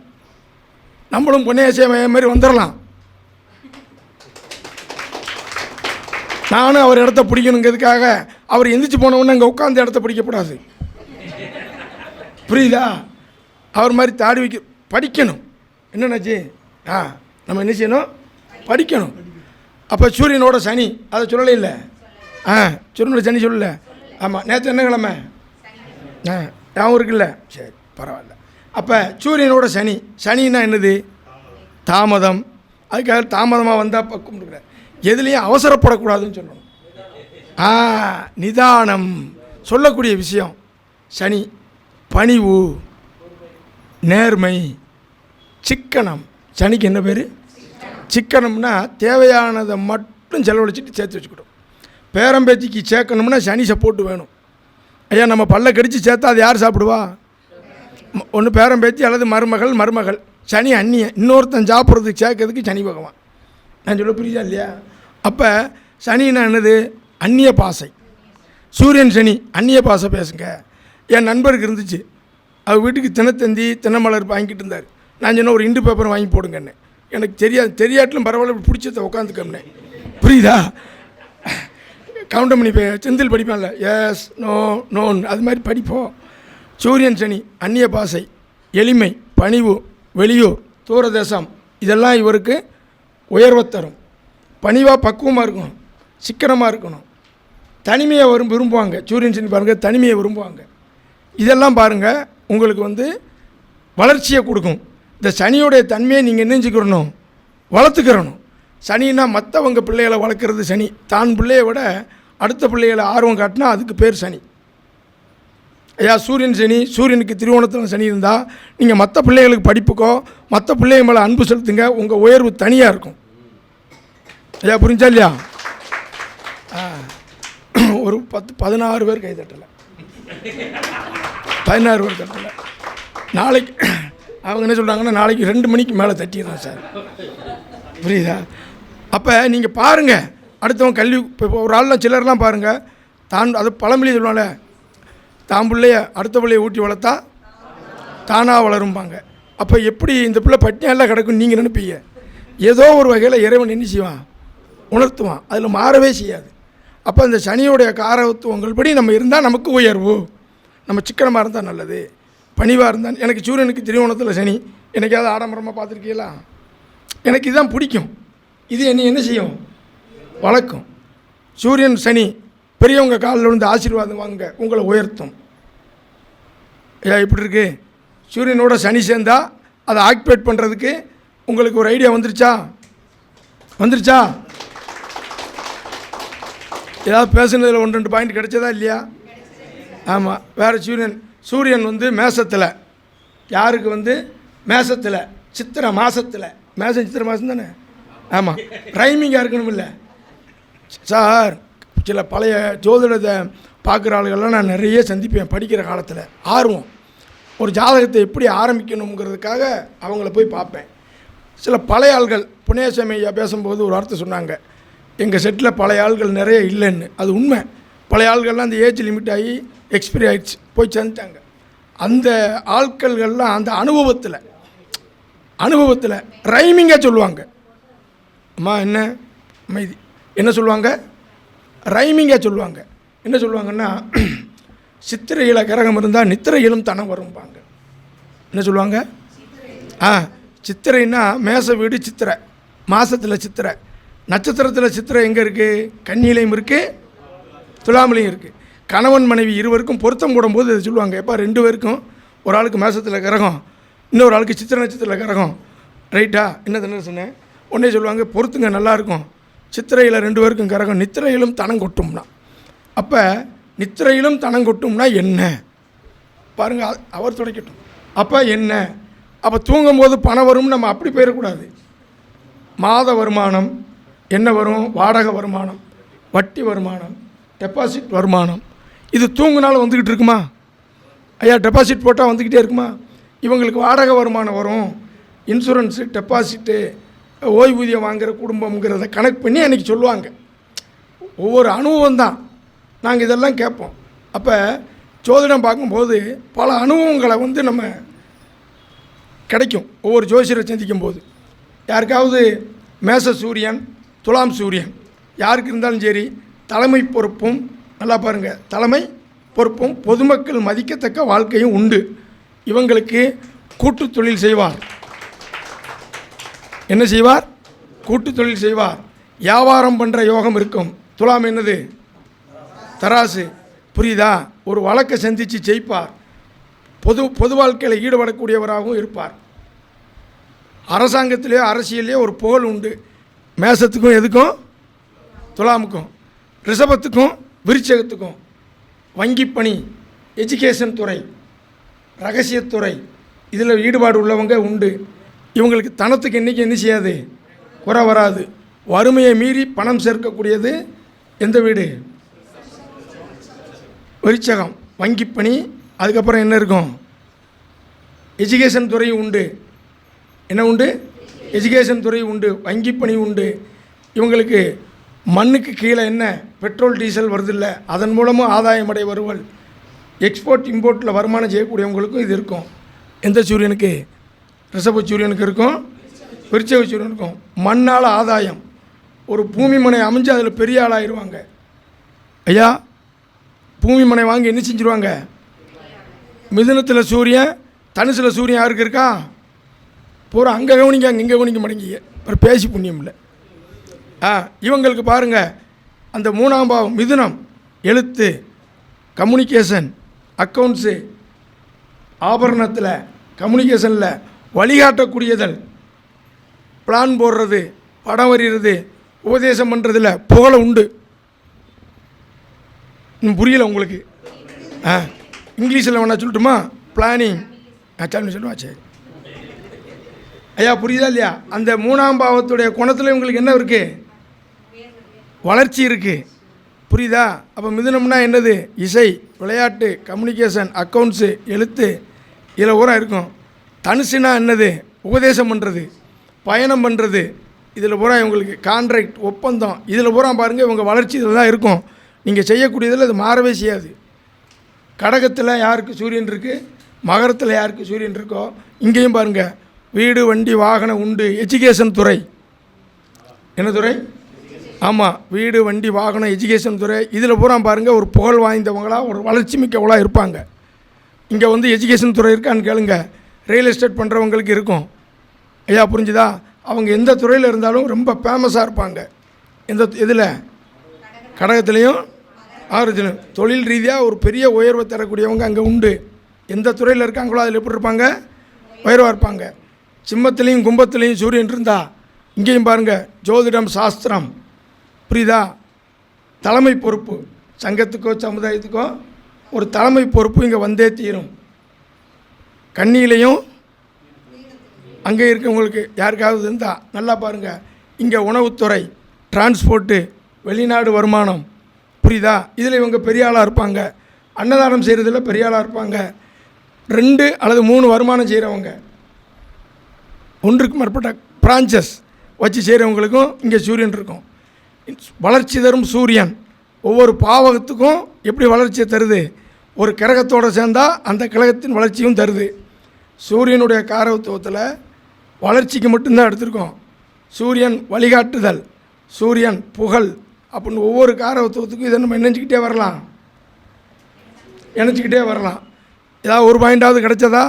நம்மளும் பொன்னியாசிய மாதிரி வந்துடலாம். நானும் அவர் இடத்த பிடிக்கணுங்கிறதுக்காக அவர் எந்திரிச்சு போனவுடனே அங்கே உட்காந்து இடத்த பிடிக்கக்கூடாது, புரியுதா? அவர் மாதிரி தாடி வைக்க படிக்கணும். என்னென்னாச்சு, நம்ம என்ன செய்யணும், படிக்கணும். அப்போ சூரியனோட சனி அதை சொல்லலை இல்லை, சூரியனோட சனி சொல்லலை. ஆமாம், நேற்று என்ன கிழமை, ஞாபகம் இருக்குல்ல, சரி பரவாயில்ல. அப்போ சூரியனோட சனி, சனின்னா என்னது, தாமதம். அதுக்காக தாமதமாக வந்தால் பக்கம் இருக்கிற எதுலேயும் அவசரப்படக்கூடாதுன்னு சொல்லணும். நிதானம் சொல்லக்கூடிய விஷயம் சனி. பணிவு, நேர்மை, சிக்கனம். சனிக்கு என்ன பேர், சிக்கனம்னா தேவையானதை மட்டும் செலவழிச்சிட்டு சேர்த்து வச்சுக்கிட்டோம். பேரம்பேத்திக்கு சேர்க்கணும்னா சனி சப்போர்ட்டு வேணும். ஐயா, நம்ம பல்ல கடித்து சேர்த்தா அது யார் சாப்பிடுவா, ஒன்று பேரம்பேத்தி அல்லது மருமகள். சனி அந்நியன், இன்னொருத்தன் சாப்பிட்றதுக்கு சேர்க்கறதுக்கு சனி பகவான். நான் சொல்ல புரியுதா இல்லையா? அப்போ சனின்னா என்னது, அந்நிய பாசை. சூரியன் சனி அந்நிய பாசை பேசுங்க. என் நண்பருக்கு இருந்துச்சு, அவர் வீட்டுக்கு தினத்தந்தி தினமலர் வாங்கிட்டு இருந்தார். நான் சொன்ன ஒரு இண்டு பேப்பர் வாங்கி போடுங்கன்னு. எனக்கு தெரியாட்டிலும் பரவாயில்ல, பிடிச்சதை உட்காந்துக்கம்னே, புரியுதா? கவுண்டம் பண்ணி செந்தில் படிப்பான்ல, எஸ் நோ நோன், அது மாதிரி படிப்போம். சூரியன் சனி அந்நிய பாசை, எளிமை, பணிவு, வெளியூர், தூரதேசம், இதெல்லாம் இவருக்கு உயர்வை தரும். பணிவாக பக்குவமாக இருக்கணும், சிக்கனமாக இருக்கணும், தனிமையை விரும்புவாங்க. சூரியன் சனி பாருங்கள், தனிமையை விரும்புவாங்க. இதெல்லாம் பாருங்கள், உங்களுக்கு வந்து வளர்ச்சியை கொடுக்கும். இந்த சனியோடைய தன்மையை நீங்கள் என்னஞ்சிக்கிறணும், வளர்த்துக்கிறணும். சனின்னா மற்றவங்க பிள்ளைகளை வளர்க்குறது சனி. தான் பிள்ளையை விட அடுத்த பிள்ளைகளை ஆர்வம் காட்டினா அதுக்கு பேர் சனி. ஐயா, சூரியன் சனி, சூரியனுக்கு திருவோணத்தில் சனி இருந்தால் நீங்கள் மற்ற பிள்ளைகளுக்கு படிப்புக்கோ மற்ற பிள்ளைங்க மேலே அன்பு செலுத்துங்க, உங்கள் உயர்வு தனியாக இருக்கும். ஐயா, புரிஞ்சா இல்லையா? ஒரு 16 பேர் கை தட்டலை, 16 பேர் தட்டலை. நாளைக்கு அவங்க என்ன சொல்கிறாங்கன்னா, நாளைக்கு 2 மணிக்கு மேலே தட்டிடுறோம் சார், புரியுதா? அப்போ நீங்கள் பாருங்கள், அடுத்தவங்க கல்வி, இப்போ ஒரு ஆள்லாம் சிலர்லாம் பாருங்கள், தான் அது பழமொழி சொல்லுவாங்க, தான் பிள்ளைய அடுத்த பிள்ளையை ஊட்டி வளர்த்தா தானாக வளரும்பாங்க. அப்போ எப்படி இந்த பிள்ளை பட்டினியெல்லாம் கிடக்குன்னு நீங்கள் நினைப்பீங்க. ஏதோ ஒரு வகையில் இறைவன் என்ன செய்வான், உணர்த்துவான், அதில் மாறவே செய்யாது. அப்போ இந்த சனியோடைய காரத்துவங்கள் படி நம்ம இருந்தால் நமக்கு உயர்வு. நம்ம சிக்கனமாக இருந்தால் நல்லது, பணிவாக இருந்தால். எனக்கு சூரியனுக்கு திருவோணத்தில் சனி, எனக்காவது ஆடம்பரமாக பார்த்துருக்கீங்களா? எனக்கு இதுதான் பிடிக்கும். இது என்ன செய்யும், வளர்க்கும். சூரியன் சனி பெரியவங்க காலில் விழுந்து ஆசீர்வாதம் வாங்க, உங்களை உயர்த்தும். ஏன் இப்படி இருக்கு? சூரியனோட சனி சேர்ந்தால் அதை ஆக்டிவேட் பண்ணுறதுக்கு உங்களுக்கு ஒரு ஐடியா வந்துருச்சா? ஏதாவது பேசுனதில் 1-2 பாயிண்ட் கிடைச்சதா இல்லையா? ஆமாம். வேறு சூரியன் வந்து மேசத்தில், யாருக்கு வந்து மேசத்தில், சித்திரை மாதத்தில், மேசம் சித்திரை மாதம் தானே? ஆமாம், ரைமிங்காக இருக்கணும் இல்லை சார். சில பழைய ஜோதிடத்தை பார்க்குற ஆளுகள்லாம் நான் நிறைய சந்திப்பேன் படிக்கிற காலத்தில். ஆர்வம் ஒரு ஜாதகத்தை எப்படி ஆரம்பிக்கணுங்கிறதுக்காக அவங்கள போய் பார்ப்பேன். சில பழைய ஆள்கள் புனேசம் ஐயா பேசும்போது ஒரு வார்த்தை சொன்னாங்க, எங்கள் செட்டில் பழைய ஆள்கள் நிறைய இல்லைன்னு. அது உண்மை. பழைய ஆள்கள்லாம் அந்த ஏஜ் லிமிட் ஆகி எக்ஸ்பைரி ஆகிடுச்சு, போய் சேர்ந்துட்டாங்க. அந்த ஆட்கள்கள்லாம் அந்த அனுபவத்தில் ரைமிங்காக சொல்லுவாங்க. அம்மா என்ன அமைதி என்ன சொல்லுவாங்க, ரைமிங்காக சொல்லுவாங்க. என்ன சொல்லுவாங்கன்னா, சித்திரையில் கிரகம் இருந்தால் நித்திரையிலும் தனம் வரும்பாங்க. என்ன சொல்லுவாங்க? சித்திரைன்னா மேச வீடு சித்திரை, மாதத்தில் சித்திரை, நட்சத்திரத்தில் சித்திரை எங்கே இருக்குது? கன்னியிலையும் இருக்குது, துலாமிலையும் இருக்குது. கணவன் மனைவி இருவருக்கும் பொருத்தம் போடும்போது இதை சொல்லுவாங்க. எப்போ 2 பேருக்கும், ஒரு ஆளுக்கு மேசத்தில் கிரகம், இன்னொரு ஆளுக்கு சித்திரை நட்சத்திரத்தில் கிரகம், ரைட்டா? என்ன சொன்னேன்? உடனே சொல்லுவாங்க, பொறுத்துங்க நல்லாயிருக்கும். சித்திரையில் 2 பேருக்கும் கிரகம், நித்திரையிலும் தனம் கொட்டும்னா. அப்போ நித்திரையிலும் தனம் கொட்டும்னா என்ன பாருங்கள், அவர் துடைக்கட்டும். அப்போ என்ன? அப்போ தூங்கும்போது பணம் வரும், நம்ம அப்படி போயிடக்கூடாது. மாத வருமானம் என்ன வரும்? வாடகை வருமானம், வட்டி வருமானம், டெபாசிட் வருமானம். இது தூங்குனாலும் வந்துக்கிட்டு இருக்குமா ஐயா? டெபாசிட் போட்டால் வந்துக்கிட்டே இருக்குமா? இவங்களுக்கு வாடகை வருமானம் வரும், இன்சூரன்ஸு, டெபாசிட்டு, ஓய்வூதியம் வாங்குகிற குடும்பங்கிறத கணக்கு பண்ணி அன்றைக்கி சொல்லுவாங்க. ஒவ்வொரு அனுபவம் தான். நாங்கள் இதெல்லாம் கேட்போம். அப்போ ஜோதிடம் பார்க்கும்போது பல அனுபவங்களை நம்ம கிடைக்கும். ஒவ்வொரு ஜோசியரை சந்திக்கும் போது யாருக்காவது மேச சூரியன், துலாம் சூரியன் யாருக்கு இருந்தாலும் சரி, தலைமை பொறுப்பும், நல்லா பாருங்கள், தலைமை பொறுப்பும் பொதுமக்கள் மதிக்கத்தக்க வாழ்க்கையும் உண்டு. இவங்களுக்கு கூட்டு தொழில் செய்வார். என்ன செய்வார்? கூட்டு தொழில் செய்வார். வியாபாரம் பண்ணுற யோகம் இருக்கும். துலாம் என்னது? தராசு. புரியுதா? ஒரு வழக்கை சந்தித்து ஜெயிப்பார். பொது வாழ்க்கையில் ஈடுபடக்கூடியவராகவும் இருப்பார். அரசாங்கத்திலேயோ அரசியலையோ ஒரு புகழ் உண்டு. மேசத்துக்கும் எதுக்கும்? துலாமுக்கும். ரிஷபத்துக்கும் விருச்சகத்துக்கும். வங்கி பணி, எஜுகேஷன் துறை, ரகசியத்துறை, இதில் ஈடுபாடு உள்ளவங்க உண்டு. இவங்களுக்கு தனத்துக்கு என்றைக்கு என்ன செய்யாது? குறை வராது. வறுமையை மீறி பணம் சேர்க்கக்கூடியது எந்த வீடு? விருச்சகம். வங்கி பணி, அதுக்கப்புறம் என்ன இருக்கும்? எஜுகேஷன் துறை உண்டு. என்ன உண்டு? எஜுகேஷன் துறை உண்டு, வங்கி பணி உண்டு. இவங்களுக்கு மண்ணுக்கு கீழே என்ன பெட்ரோல் டீசல் வருதில்ல, அதன் மூலமும் ஆதாயமடை வருவல். எக்ஸ்போர்ட் இம்போர்ட்டில் வருமானம் செய்யக்கூடியவங்களுக்கும் இது இருக்கும். எந்த சூரியனுக்கு? ரிஷப சூரியனுக்கு இருக்கும், விருச்சக சூரியனுக்கும். மண்ணால் ஆதாயம். ஒரு பூமி மனை அமைஞ்சு அதில் பெரிய ஆளாகிடுவாங்க. ஐயா, பூமி மனை வாங்கி என்ன செஞ்சுருவாங்க? மிதுனத்தில் சூரியன், தனுசில் சூரியன் யாருக்கு இருக்கா? பூரா அங்கே கவனிங்க, அங்கே இங்கே கவனிக்க மாட்டேங்கிங்க. அப்புறம் பேசி புண்ணியம் இல்லை. இவங்களுக்கு பாருங்கள், அந்த 3ஆம் பாவம் மிதுனம், எழுத்து, கம்யூனிகேஷன், அக்கௌண்ட்ஸு, ஆபரணத்தில், கம்யூனிகேஷனில் வழிகாட்டக்கூடியதல், பிளான் போடுறது, படம் வரைகிறது, உபதேசம் பண்ணுறதில் புகழ உண்டு. புரியலை உங்களுக்கு? இங்கிலீஷில் வேணா சொல்லட்டுமா? பிளானிங் சொல்லுவா. சரி ஐயா, புரியுதா இல்லையா? அந்த 3ஆம் பாவத்துடைய குணத்தில் உங்களுக்கு என்ன இருக்குது? வளர்ச்சி இருக்குது. புரியுதா? அப்போ மிதுனம்னா என்னது? இசை, விளையாட்டு, கம்யூனிகேஷன், அக்கௌண்ட்ஸு, எழுத்து, இதில் ஊரா இருக்கும். தனுசுனா என்னது? உபதேசம் பண்ணுறது, பயணம் பண்ணுறது, இதில் பூரா இவங்களுக்கு கான்ட்ராக்ட், ஒப்பந்தம், இதில் பூரா பாருங்கள் இவங்க வளர்ச்சி இதில் தான் இருக்கும். நீங்கள் செய்யக்கூடியதில் அது மாறவே செய்யாது. கடகத்தில் யாருக்கு சூரியன் இருக்குது, மகரத்தில் யாருக்கு சூரியன் இருக்கோ, இங்கேயும் பாருங்கள் வீடு, வண்டி, வாகனம் உண்டு. எஜுகேஷன் துறை என்ன துறை? ஆமாம், வீடு, வண்டி, வாகனம், எஜுகேஷன் துறை, இதில் பூரா பாருங்கள் ஒரு புகழ் வாய்ந்தவங்களாக, ஒரு வளர்ச்சி மிக்கவங்களாக இருப்பாங்க. இங்கே எஜுகேஷன் துறை இருக்கான்னு கேளுங்க. ரியல் எஸ்டேட் பண்ணுறவங்களுக்கு இருக்கும். ஐயா, புரிஞ்சுதா? அவங்க எந்த துறையில் இருந்தாலும் ரொம்ப ஃபேமஸாக இருப்பாங்க. இதில் கடகத்துலேயும் ஆறுதலும் தொழில் ரீதியாக ஒரு பெரிய உயர்வை தரக்கூடியவங்க அங்கே உண்டு. எந்த துறையில் இருக்காங்களோ அதில் எப்படி இருப்பாங்க? உயர்வாக இருப்பாங்க. சிம்மத்துலேயும் கும்பத்துலேயும் சூரியன் இருந்தால் இங்கேயும் பாருங்கள் ஜோதிடம், சாஸ்திரம், புரியுதா? தலைமை பொறுப்பு, சங்கத்துக்கோ சமுதாயத்துக்கோ ஒரு தலைமை பொறுப்பு இங்கே வந்தே தீரும். கன்னியிலையும் அங்கே இருக்கவங்களுக்கு யாருக்காவது இருந்தால் நல்லா பாருங்கள். இங்கே உணவுத்துறை, டிரான்ஸ்போர்ட்டு, வெளிநாடு வருமானம், புரியுதா? இதில் இவங்க பெரிய ஆளாக இருப்பாங்க. அன்னதானம் செய்கிறதுல பெரிய ஆளாக இருப்பாங்க. 2 அல்லது 3 வருமானம் செய்கிறவங்க, ஒன்றுக்கு மேற்பட்ட பிரான்ச்சஸ் வச்சு செய்கிறவங்களுக்கும் இங்கே சூரியன் இருக்கும். வளர்ச்சி தரும் சூரியன் ஒவ்வொரு பாவகத்துக்கும் எப்படி வளர்ச்சியை தருது, ஒரு கிரகத்தோடு சேர்ந்தால் அந்த கிரகத்தின் வளர்ச்சியும் தருது. சூரியனுடைய காரகத்துவத்தில் வளர்ச்சிக்கு மட்டும்தான் எடுத்திருக்கோம். சூரியன் வழிகாட்டுதல், சூரியன் புகழ் அப்படின்னு ஒவ்வொரு காரகத்துவத்துக்கும் இதை நம்ம நினைச்சிக்கிட்டே வரலாம். ஏதாவது ஒரு பாயிண்டாவது கிடைச்சதா?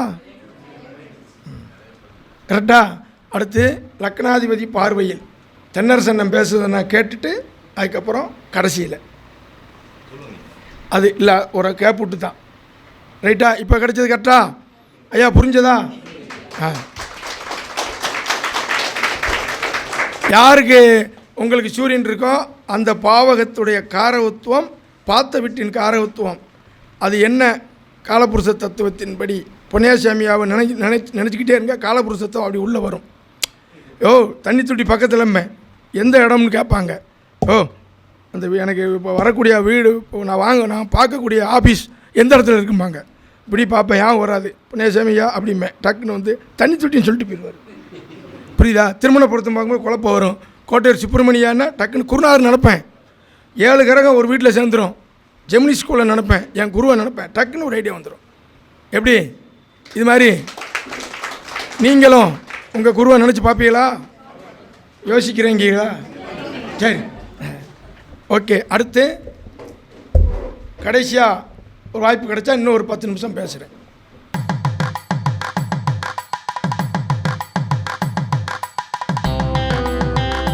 கரெக்டா? அடுத்து லக்னாதிபதி பார்வையில் தென்னரசன்னம் பேசுவதை நான் கேட்டுட்டு அதுக்கப்புறம் கடைசியில் அது இல்லை ஒரு கேப் விட்டு தான். ரைட்டா? இப்போ கிடைச்சது கரெக்டா? ஐயா புரிஞ்சதா? யாருக்கு உங்களுக்கு சூரியன் இருக்கோ அந்த பாவகத்துடைய காரகத்துவம் பார்த்த வீட்டின் காரகத்துவம் அது என்ன காலபுருஷ தத்துவத்தின்படி பொன்னியாசாமியாவை நினச்சிக்கிட்டே இருங்க. காலபுருஷத்துவம் அப்படி உள்ளே வரும். தண்ணி தொட்டி பக்கத்தில் எந்த இடம்னு கேட்பாங்க. அந்த எனக்கு இப்போ வரக்கூடிய வீடு, இப்போ நான் பார்க்கக்கூடிய ஆஃபீஸ் எந்த இடத்துல இருக்கும்பாங்க. இப்படி பார்ப்பேன், ஏன் வராது பொன்னியாசாமியா அப்படிமே டக்குன்னு வந்து தண்ணி தொட்டின்னு சொல்லிட்டு போயிடுவார். புரியுதா? திருமண பொருத்தம் பார்க்கும்போது குழப்பம் வரும். கோட்டையூர் சுப்பிரமணியான்னா டக்குன்னு குருநாதர் நினைப்பேன். 7 கிரகம் ஒரு வீட்டில் சேர்ந்துடும். ஜெமினி ஸ்கூலில் நினைப்பேன், என் குருவை நினைப்பேன், டக்குன்னு ஒரு ஐடியா வந்துடும். எப்படி? இது மாதிரி நீங்களும் உங்கள் குருவை நினச்சி பார்ப்பீங்களா? யோசிக்கிறீங்களா? சரி, ஓகே. அடுத்து கடைசியாக ஒரு வாய்ப்பு கிடைச்சா இன்னும் ஒரு 10 நிமிஷம் பேசுகிறேன்.